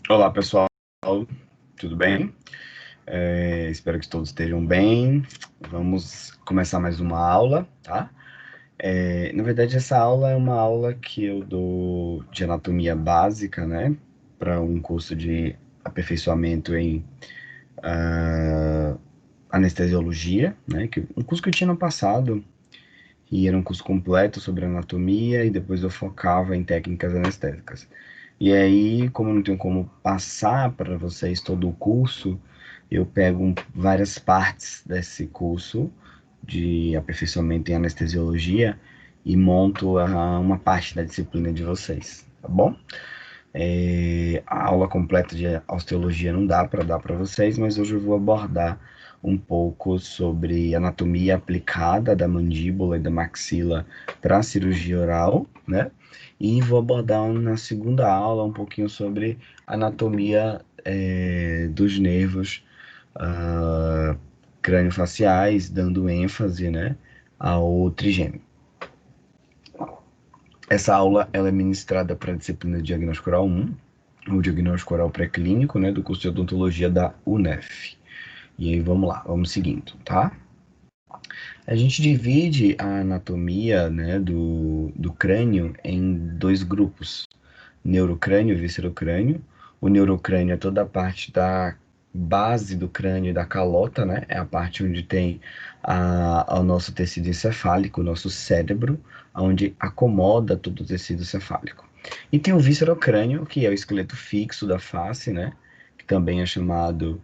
Olá, pessoal, tudo bem? Espero que todos estejam bem. Vamos começar mais uma aula, tá? Na verdade, essa aula é uma aula que eu dou de anatomia básica, né? Para um curso de aperfeiçoamento em anestesiologia, né? Um curso que eu tinha no passado, e era um curso completo sobre anatomia, e depois eu focava em técnicas anestésicas. E aí, como eu não tenho como passar para vocês todo o curso, eu pego várias partes desse curso de aperfeiçoamento em anestesiologia e monto uma parte da disciplina de vocês, tá bom? A aula completa de osteologia não dá para dar para vocês, mas hoje eu vou abordar um pouco sobre anatomia aplicada da mandíbula e da maxila para a cirurgia oral, né? E vou abordar na segunda aula um pouquinho sobre anatomia dos nervos crâniofaciais, dando ênfase, né, ao trigêmeo. Essa aula ela é ministrada para a disciplina de Diagnóstico Oral 1, o Diagnóstico Oral Pré-Clínico, né, do curso de Odontologia da UNEF. E aí vamos lá, vamos seguindo, tá? A gente divide a anatomia, né, do crânio em dois grupos, neurocrânio e viscerocrânio. O neurocrânio é toda a parte da base do crânio e da calota, né? É a parte onde tem o nosso tecido encefálico, o nosso cérebro, onde acomoda todo o tecido cefálico. E tem o viscerocrânio, que é o esqueleto fixo da face, né? Que também é chamado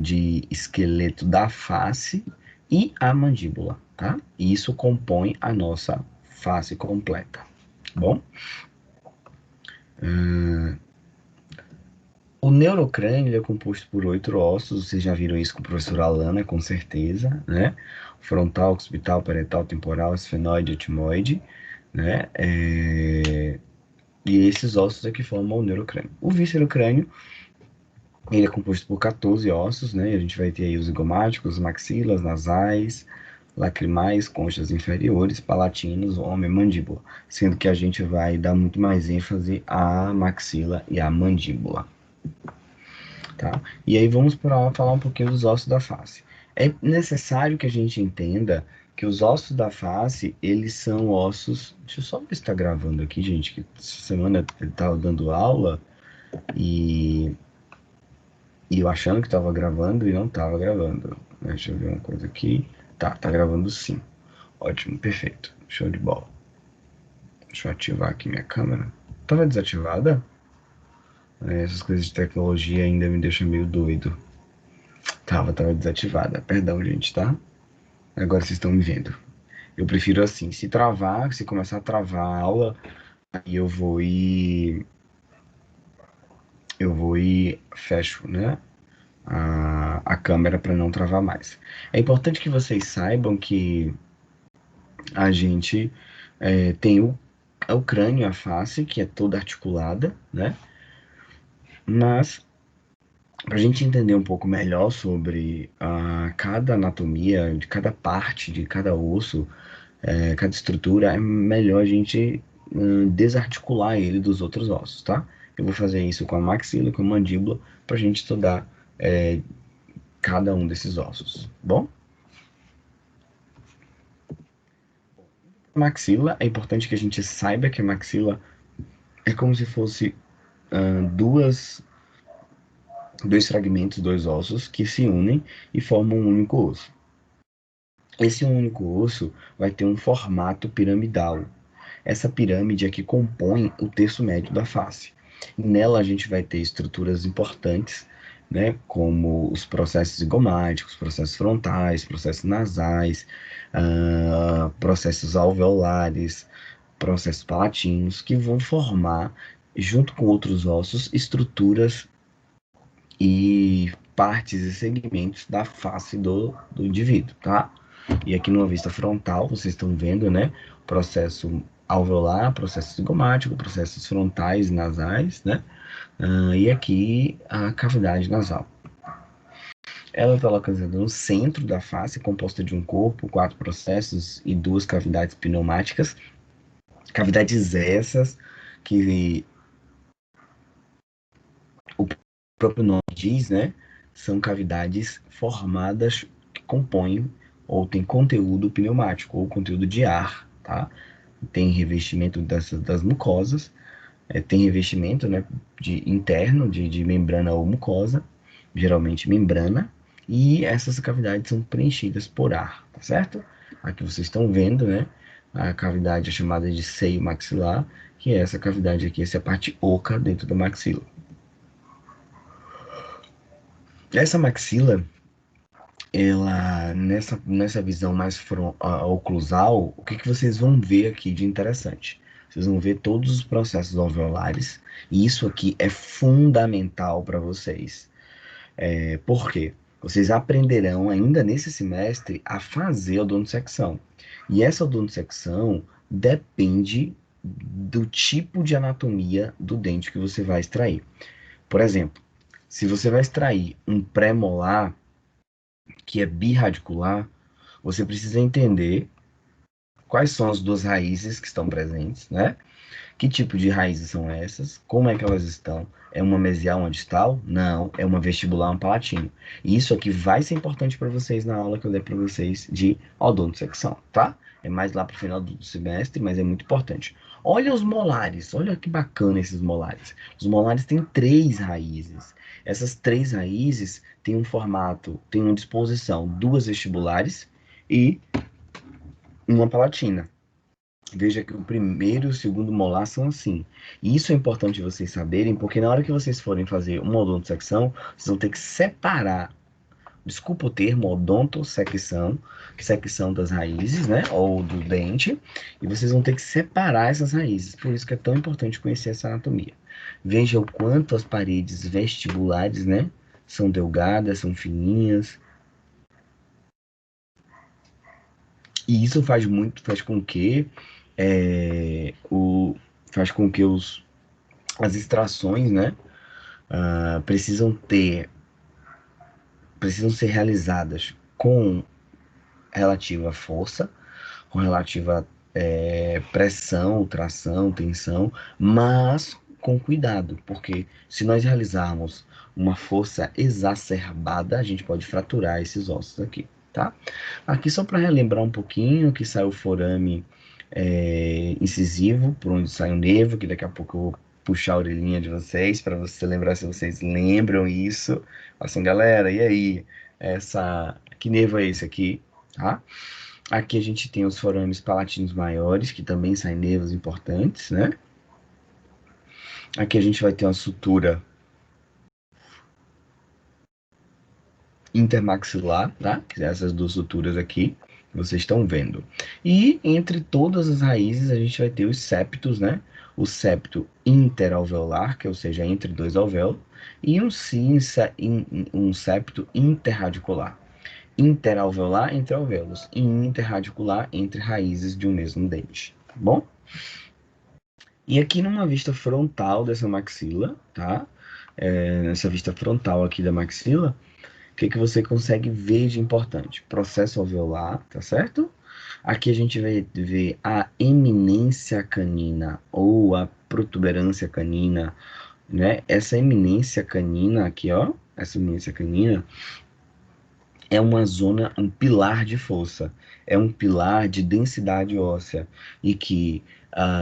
de esqueleto da face, e a mandíbula, tá? E isso compõe a nossa face completa, tá bom? O neurocrânio é composto por 8 ossos, vocês já viram isso com o professor Alana, com certeza, né? Frontal, occipital, parietal, temporal, esfenoide, etimoide, né? E esses ossos é que formam o neurocrânio. O viscerocrânio, ele é composto por 14 ossos, né? A gente vai ter aí os zigomáticos, maxilas, nasais, lacrimais, conchas inferiores, palatinos, homem, mandíbula. Sendo que a gente vai dar muito mais ênfase à maxila e à mandíbula. Tá? E aí vamos para falar um pouquinho dos ossos da face. É necessário que a gente entenda que os ossos da face, eles são ossos. Deixa eu só ver se está gravando aqui, gente, que essa semana ele estava dando aula e, e eu achando que estava gravando e não estava gravando. Deixa eu ver uma coisa aqui. Tá gravando sim. Ótimo, perfeito. Show de bola. Deixa eu ativar aqui minha câmera. Tava desativada? Essas coisas de tecnologia ainda me deixam meio doido. Tava desativada. Perdão, gente, tá? Agora vocês estão me vendo. Eu prefiro assim, se travar, se começar a travar a aula, aí eu vou e fecho, né? A câmera para não travar mais. É importante que vocês saibam que a gente tem o crânio, a face, que é toda articulada, né? Mas para a gente entender um pouco melhor sobre cada anatomia, de cada parte, de cada osso, cada estrutura, é melhor a gente desarticular ele dos outros ossos, tá? Eu vou fazer isso com a maxila e com a mandíbula para a gente estudar cada um desses ossos, bom? Maxila, é importante que a gente saiba que a maxila é como se fosse duas, dois fragmentos, dois ossos que se unem e formam um único osso. Esse único osso vai ter um formato piramidal. Essa pirâmide é que compõe o terço médio da face. E nela a gente vai ter estruturas importantes, né, como os processos zigomáticos, processos frontais, processos nasais, processos alveolares, processos palatinos, que vão formar, junto com outros ossos, estruturas e partes e segmentos da face do indivíduo, tá? E aqui numa vista frontal, vocês estão vendo, né? Processo alveolar, processo zigomático, processos frontais e nasais, né? E aqui a cavidade nasal. Ela está localizada no centro da face, composta de um corpo, 4 processos e 2 cavidades pneumáticas. Cavidades essas que próprio nome diz, né? São cavidades formadas que compõem ou tem conteúdo pneumático ou conteúdo de ar, tá? Tem revestimento das mucosas, tem revestimento, né, interno de membrana ou mucosa, geralmente membrana, e essas cavidades são preenchidas por ar, tá certo? Aqui vocês estão vendo, né, a cavidade é chamada de seio maxilar, que é essa cavidade aqui, essa é a parte oca dentro da maxila. Essa maxila, ela, nessa visão mais oclusal, o que que vocês vão ver aqui de interessante? Vocês vão ver todos os processos alveolares, e isso aqui é fundamental para vocês. Por quê? Vocês aprenderão ainda nesse semestre a fazer odontosecção. E essa odontosecção depende do tipo de anatomia do dente que você vai extrair. Por exemplo, se você vai extrair um pré-molar que é birradicular, você precisa entender quais são as duas raízes que estão presentes, né? Que tipo de raízes são essas? Como é que elas estão? É uma mesial, uma distal? Não, é uma vestibular, um palatino. E isso aqui vai ser importante para vocês na aula que eu der para vocês de odontosecção, tá? É mais lá para o final do semestre, mas é muito importante. Olha os molares, olha que bacana esses molares. Os molares têm três raízes. Essas três raízes têm um formato, têm uma disposição, duas vestibulares e uma palatina. Veja que o primeiro e o segundo molar são assim. E isso é importante vocês saberem, porque na hora que vocês forem fazer uma odontosecção, vocês vão ter que separar, desculpa o termo, odontosecção, secção das raízes, né, ou do dente, e vocês vão ter que separar essas raízes. Por isso que é tão importante conhecer essa anatomia. Veja o quanto as paredes vestibulares, né, são delgadas, são fininhas, e isso faz com que é, o, faz com que as extrações, né, precisam precisam ser realizadas com relativa força, com relativa pressão, tração, tensão, mas com cuidado, porque se nós realizarmos uma força exacerbada, a gente pode fraturar esses ossos aqui, tá? Aqui só para relembrar um pouquinho que sai o forame incisivo, por onde sai o nervo, que daqui a pouco eu vou puxar a orelhinha de vocês, para você lembrar se vocês lembram isso. Assim, galera, e aí? Que nervo é esse aqui? Tá? Aqui a gente tem os forames palatinos maiores, que também saem nervos importantes, né? Aqui a gente vai ter uma sutura intermaxilar, tá? Que são essas duas suturas aqui, que vocês estão vendo. E entre todas as raízes a gente vai ter os septos, né? O septo interalveolar, que ou seja, entre dois alvéolos, e um septo interradicular. Interalveolar entre alvéolos e interradicular entre raízes de um mesmo dente, tá bom? E aqui numa vista frontal dessa maxila, tá? Nessa vista frontal aqui da maxila, o que que você consegue ver de importante? Processo alveolar, tá certo? Aqui a gente vai ver a eminência canina ou a protuberância canina, né? Essa eminência canina aqui, ó, essa eminência canina é uma zona, um pilar de força, é um pilar de densidade óssea e que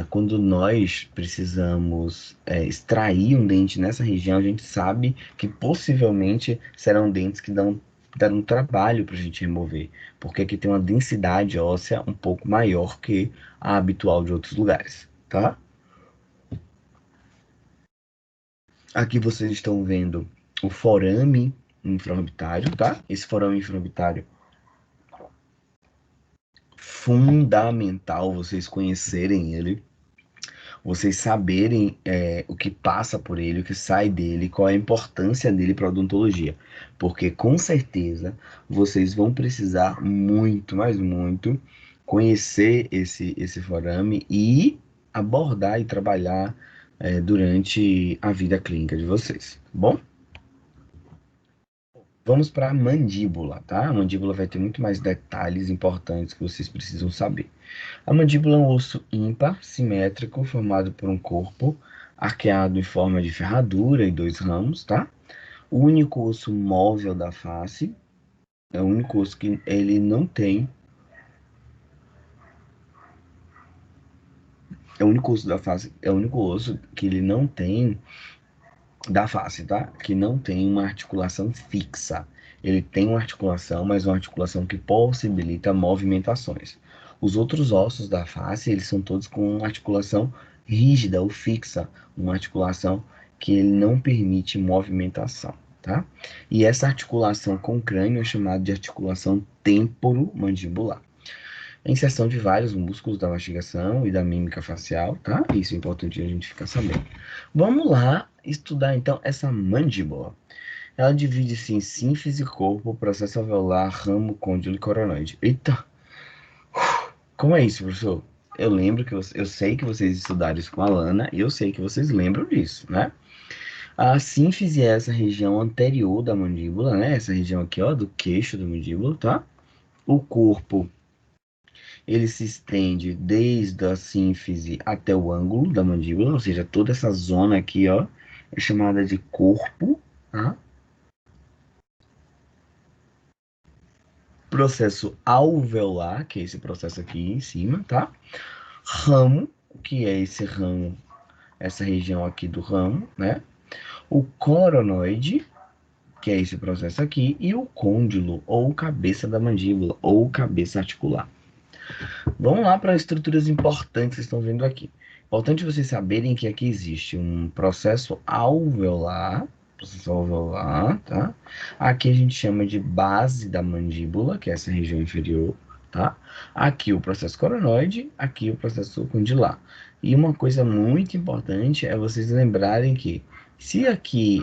quando nós precisamos extrair um dente nessa região, a gente sabe que possivelmente serão dentes que darão trabalho para a gente remover, porque aqui tem uma densidade óssea um pouco maior que a habitual de outros lugares, tá? Aqui vocês estão vendo o forame infraorbitário, tá? Esse forame infraorbitário fundamental vocês conhecerem ele, vocês saberem o que passa por ele, o que sai dele, qual é a importância dele para a odontologia. Porque com certeza vocês vão precisar muito, mas muito, conhecer esse forame e abordar e trabalhar durante a vida clínica de vocês, tá bom? Vamos para a mandíbula, tá? A mandíbula vai ter muito mais detalhes importantes que vocês precisam saber. A mandíbula é um osso ímpar, simétrico, formado por um corpo arqueado em forma de ferradura e dois ramos, tá? O único osso móvel da face é o único osso que ele não tem. É o único osso da face, é o único osso que ele não tem da face, tá? Que não tem uma articulação fixa. Ele tem uma articulação, mas uma articulação que possibilita movimentações. Os outros ossos da face, eles são todos com uma articulação rígida ou fixa, uma articulação que ele não permite movimentação, tá? E essa articulação com o crânio é chamada de articulação temporomandibular. A inserção de vários músculos da mastigação e da mímica facial, tá? Isso é importante a gente ficar sabendo. Vamos lá estudar então essa mandíbula. Ela divide-se em sínfise, corpo, processo alveolar, ramo, côndilo e coronoide. Eita! Como é isso, professor? Eu lembro que eu sei que vocês estudaram isso com a Lana e eu sei que vocês lembram disso, né? A sínfise é essa região anterior da mandíbula, né? Essa região aqui, ó, do queixo da mandíbula, tá? O corpo ele se estende desde a sínfise até o ângulo da mandíbula, ou seja, toda essa zona aqui, ó, é chamada de corpo, tá? Processo alveolar, que é esse processo aqui em cima, tá? Ramo, que é esse ramo, essa região aqui do ramo, né? O coronoide, que é esse processo aqui, e o côndilo, ou cabeça da mandíbula, ou cabeça articular. Vamos lá para as estruturas importantes que vocês estão vendo aqui. Importante vocês saberem que aqui existe um processo alveolar, tá? Aqui a gente chama de base da mandíbula, que é essa região inferior, tá? Aqui o processo coronoide, aqui o processo condilar. E uma coisa muito importante é vocês lembrarem que se aqui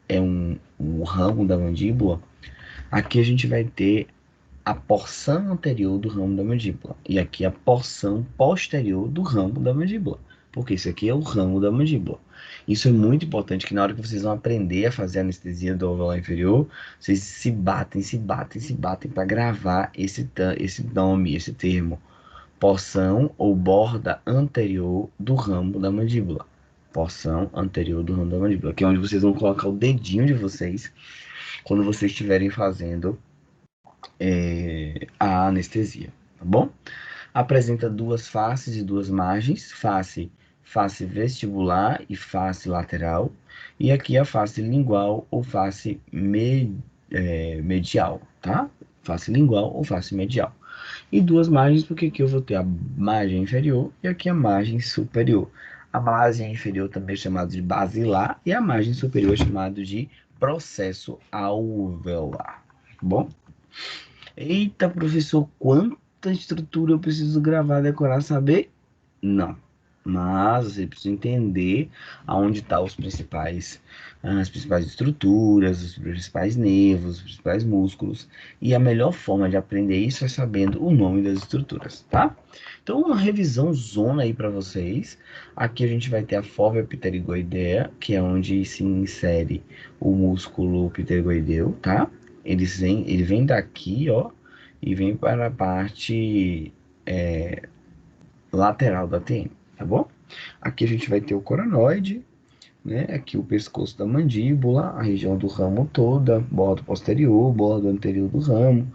é o ramo da mandíbula, aqui a gente vai ter a porção anterior do ramo da mandíbula e aqui a porção posterior do ramo da mandíbula, porque isso aqui é o ramo da mandíbula. Isso é muito importante que na hora que vocês vão aprender a fazer a anestesia do alveolar inferior, vocês se batem, se batem, se batem para gravar esse nome, esse termo, porção ou borda anterior do ramo da mandíbula. Porção anterior do ramo da mandíbula, que é onde vocês vão colocar o dedinho de vocês quando vocês estiverem fazendo a anestesia, tá bom? Apresenta duas faces e duas margens, face vestibular e face lateral, e aqui a face lingual ou face medial, tá? Face lingual ou face medial. E duas margens, porque aqui eu vou ter a margem inferior e aqui a margem superior. A margem inferior também é chamada de basilar e a margem superior é chamada de processo alveolar, tá bom? Eita, professor, quanta estrutura eu preciso gravar, decorar, saber? Não. Mas você precisa entender aonde estão as principais estruturas, os principais nervos, os principais músculos. E a melhor forma de aprender isso é sabendo o nome das estruturas, tá? Então, uma revisão zona aí para vocês. Aqui a gente vai ter a fóvea pterigoidea, que é onde se insere o músculo pterigoideu, tá? Ele vem daqui, ó, e vem para a parte lateral da TM, tá bom? Aqui a gente vai ter o coronoide, né? Aqui o pescoço da mandíbula, a região do ramo toda, borda posterior, borda anterior do ramo,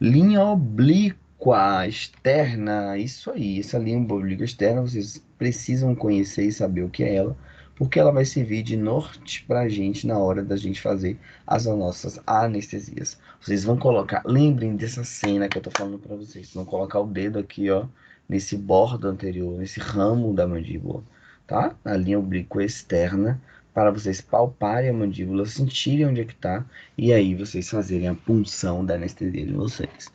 linha oblíqua externa, isso aí, essa linha oblíqua externa vocês precisam conhecer e saber o que é ela, porque ela vai servir de norte para a gente na hora da gente fazer as nossas anestesias. Vocês vão colocar, lembrem dessa cena que eu tô falando para vocês, vocês vão colocar o dedo aqui, ó, nesse bordo anterior, nesse ramo da mandíbula, tá? Na linha oblíqua externa, para vocês palparem a mandíbula, sentirem onde é que tá, e aí vocês fazerem a punção da anestesia de vocês,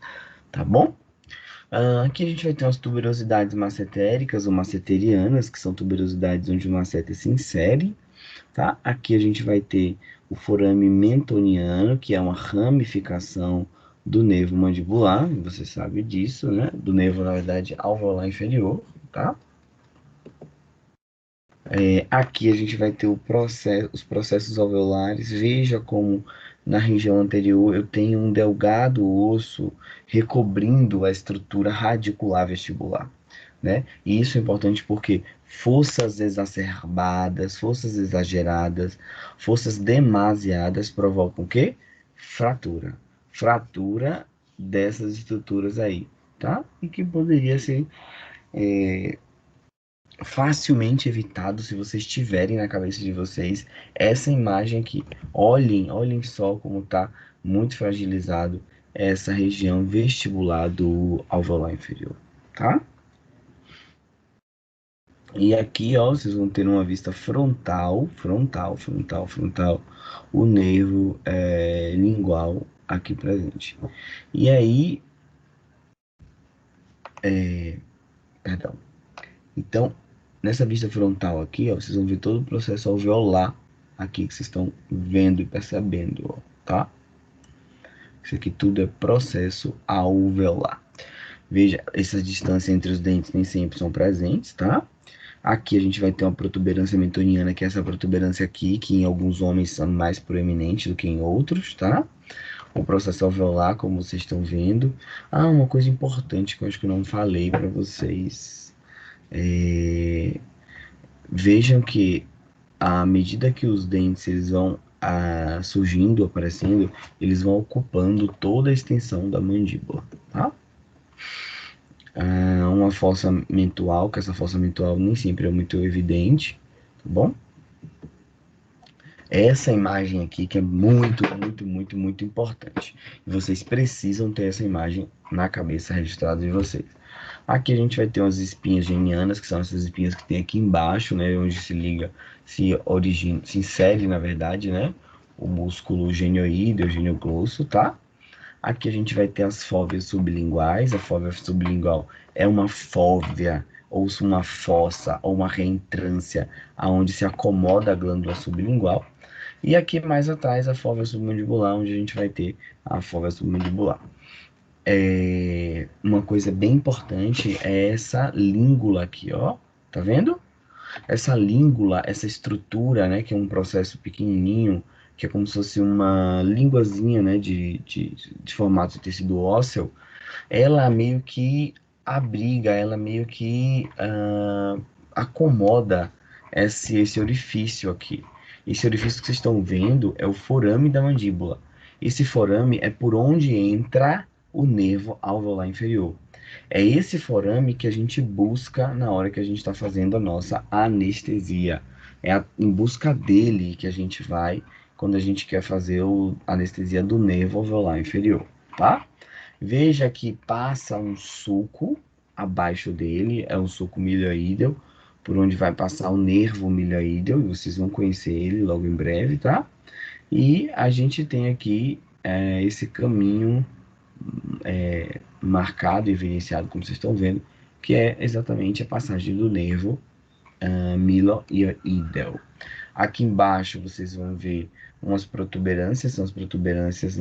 tá bom? Aqui a gente vai ter umas tuberosidades macetéricas ou maceterianas, que são tuberosidades onde o masseter se insere, tá? Aqui a gente vai ter o forame mentoniano, que é uma ramificação do nervo mandibular, você sabe disso, né? Do nervo, na verdade, alveolar inferior, tá? Aqui a gente vai ter os processos alveolares. Veja como na região anterior eu tenho um delgado osso recobrindo a estrutura radicular vestibular. né? E isso é importante porque forças exacerbadas, forças exageradas, forças demasiadas provocam o quê? Fratura. Fratura dessas estruturas aí, tá? E que poderia ser facilmente evitado se vocês tiverem na cabeça de vocês essa imagem aqui. Olhem só como está muito fragilizado essa região vestibular do alveolar inferior, tá? E aqui, ó, vocês vão ter uma vista frontal, o nervo lingual aqui presente. E aí, perdão. Então, nessa vista frontal aqui, ó, vocês vão ver todo o processo alveolar aqui que vocês estão vendo e percebendo, ó, tá? Isso aqui tudo é processo alveolar. Veja, essas distâncias entre os dentes nem sempre são presentes, tá? Aqui a gente vai ter uma protuberância mentoniana, que é essa protuberância aqui, que em alguns homens são mais proeminente do que em outros, tá? O processo alveolar, como vocês estão vendo. Ah, uma coisa importante que eu acho que eu não falei para vocês. Vejam que à medida que os dentes eles vão surgindo, aparecendo, eles vão ocupando toda a extensão da mandíbula, tá? Uma fossa mentual, que essa fossa mentual nem sempre é muito evidente, tá bom? Essa imagem aqui que é muito importante. E vocês precisam ter essa imagem na cabeça registrada de vocês. Aqui a gente vai ter umas espinhas genianas, que são essas espinhas que tem aqui embaixo, né, onde se liga, se insere, na verdade, né, o músculo genioide, o genioglosso, tá? Aqui a gente vai ter as fóveas sublinguais. A fóvea sublingual é uma fóvea, ou uma fossa, ou uma reentrância, aonde se acomoda a glândula sublingual. E aqui mais atrás a fóvea submandibular, onde a gente vai ter a fóvea submandibular. Uma coisa bem importante é essa língula aqui, ó. Tá vendo? Essa língula, essa estrutura, né, que é um processo pequenininho, que é como se fosse uma linguazinha, né, de formato de tecido ósseo, ela meio que abriga, ela meio que acomoda esse orifício aqui. Esse orifício que vocês estão vendo é o forame da mandíbula. Esse forame é por onde entra o nervo alveolar inferior. É esse forame que a gente busca na hora que a gente está fazendo a nossa anestesia. Em busca dele que a gente vai quando a gente quer fazer a anestesia do nervo alveolar inferior, tá? Veja que passa um sulco abaixo dele, é um sulco milioídeo, por onde vai passar o nervo milioídeo, e vocês vão conhecer ele logo em breve, tá? E a gente tem aqui esse caminho marcado e evidenciado, como vocês estão vendo, que é exatamente a passagem do nervo milioídeo. Aqui embaixo vocês vão ver umas protuberâncias, são as protuberâncias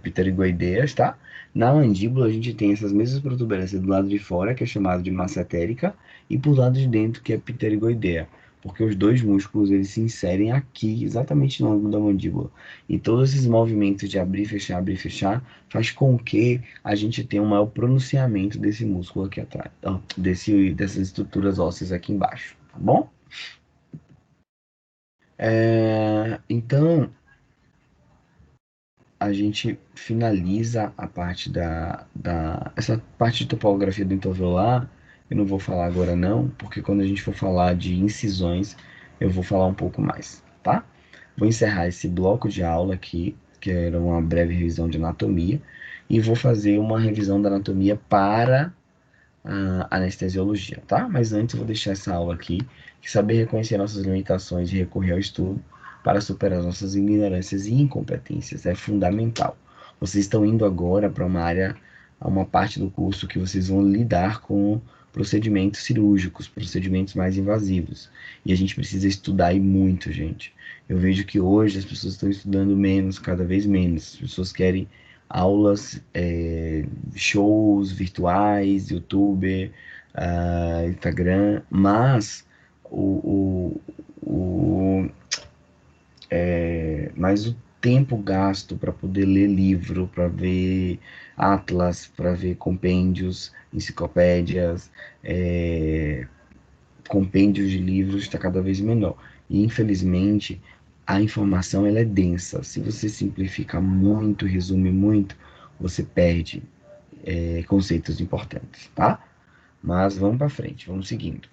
pterigoideias, tá? Na mandíbula a gente tem essas mesmas protuberâncias do lado de fora, que é chamado de massetérica, e por lado de dentro, que é pterigoideia, porque os dois músculos eles se inserem aqui, exatamente no ângulo da mandíbula. E todos esses movimentos de abrir e fechar, faz com que a gente tenha um maior pronunciamento desse músculo aqui atrás, dessas estruturas ósseas aqui embaixo, tá bom? Então, a gente finaliza a parte essa parte de topografia do entovelar. Eu não vou falar agora não, porque quando a gente for falar de incisões, eu vou falar um pouco mais, tá? Vou encerrar esse bloco de aula aqui, que era uma breve revisão de anatomia, e vou fazer uma revisão da anatomia para a anestesiologia, tá? Mas antes eu vou deixar essa aula aqui, que saber reconhecer nossas limitações e recorrer ao estudo para superar nossas ignorâncias e incompetências é fundamental. Vocês estão indo agora para uma área, a uma parte do curso que vocês vão lidar com procedimentos cirúrgicos, procedimentos mais invasivos. E a gente precisa estudar e muito, gente. Eu vejo que hoje as pessoas estão estudando menos, cada vez menos. As pessoas querem aulas, shows virtuais, YouTube, Instagram, mas o, o, o, mas tempo gasto para poder ler livro, para ver atlas, para ver compêndios, enciclopédias, compêndios de livros está cada vez menor. E, infelizmente, a informação ela é densa. Se você simplifica muito, resume muito, você perde conceitos importantes, tá? Mas vamos para frente, vamos seguindo.